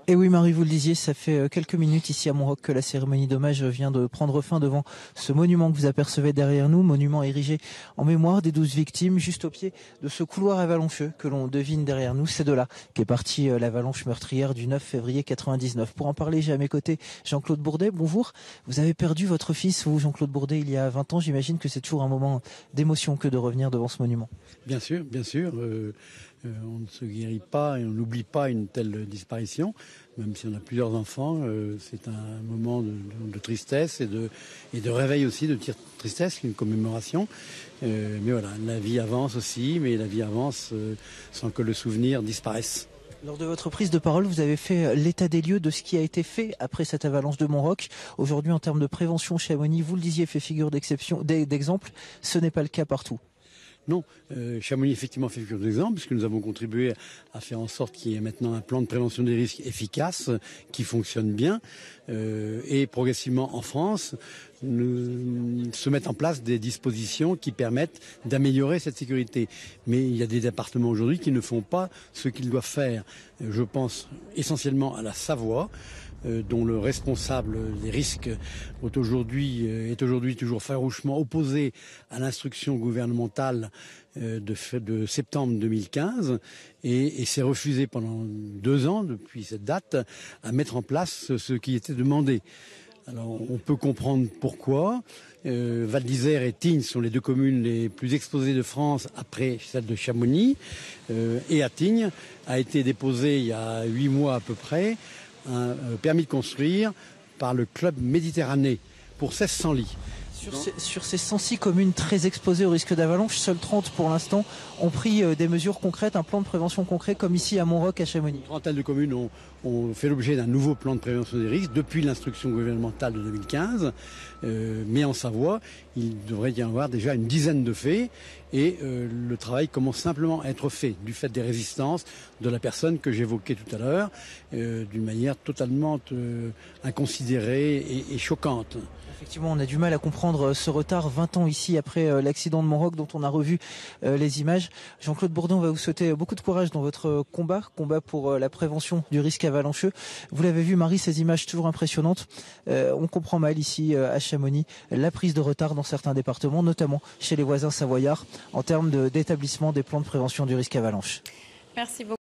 Et oui, Marie, vous le disiez, ça fait quelques minutes ici à Montroc que la cérémonie d'hommage vient de prendre fin devant ce monument que vous apercevez derrière nous, monument érigé en mémoire des 12 victimes, juste au pied de ce couloir avalancheux que l'on devine derrière nous. C'est de là qu'est partie l'avalanche meurtrière du 9 février 99. Pour en parler, j'ai à mes côtés Jean-Claude Bourdet. Bonjour. Vous avez perdu votre fils, vous, Jean-Claude Bourdet, il y a 20 ans. J'imagine que c'est toujours un moment d'émotion que de revenir devant ce monument. Bien sûr, bien sûr. On ne se guérit pas et on n'oublie pas une telle disparition. Même si on a plusieurs enfants, c'est un moment de tristesse et de réveil aussi, de tristesse, une commémoration. Mais voilà, la vie avance aussi, mais la vie avance sans que le souvenir disparaisse. Lors de votre prise de parole, vous avez fait l'état des lieux de ce qui a été fait après cette avalanche de Montroc. Aujourd'hui, en termes de prévention, Chamonix, vous le disiez, fait figure d'exemple. Ce n'est pas le cas partout. Non, Chamonix effectivement fait figure d'exemple puisque nous avons contribué à faire en sorte qu'il y ait maintenant un plan de prévention des risques efficace qui fonctionne bien et progressivement en France se mettent en place des dispositions qui permettent d'améliorer cette sécurité. Mais il y a des départements aujourd'hui qui ne font pas ce qu'ils doivent faire. Je pense essentiellement à la Savoie, dont le responsable des risques est aujourd'hui toujours farouchement opposé à l'instruction gouvernementale de septembre 2015 et s'est refusé pendant 2 ans, depuis cette date, à mettre en place ce qui était demandé. Alors on peut comprendre pourquoi. Val d'Isère et Tignes sont les 2 communes les plus exposées de France après celle de Chamonix. Et à Tignes a été déposé il y a 8 mois à peu près un permis de construire par le club Méditerranée pour 1600 lits. Sur ces 106 communes très exposées au risque d'avalanche, seules 30 pour l'instant ont pris des mesures concrètes, un plan de prévention concret comme ici à Montroc, à Chamonix. Une trentaine de communes ont fait l'objet d'un nouveau plan de prévention des risques depuis l'instruction gouvernementale de 2015. Mais en Savoie, il devrait y en avoir déjà une dizaine de faits et le travail commence simplement à être fait du fait des résistances de la personne que j'évoquais tout à l'heure d'une manière totalement inconsidérée et choquante. Effectivement, on a du mal à comprendre ce retard 20 ans ici après l'accident de Montroc dont on a revu les images. Jean-Claude Bourdet, on va vous souhaiter beaucoup de courage dans votre combat pour la prévention du risque avalancheux. Vous l'avez vu, Marie, ces images toujours impressionnantes. On comprend mal ici à Chamonix la prise de retard dans certains départements, notamment chez les voisins savoyards, en termes d'établissement des plans de prévention du risque avalanche. Merci beaucoup.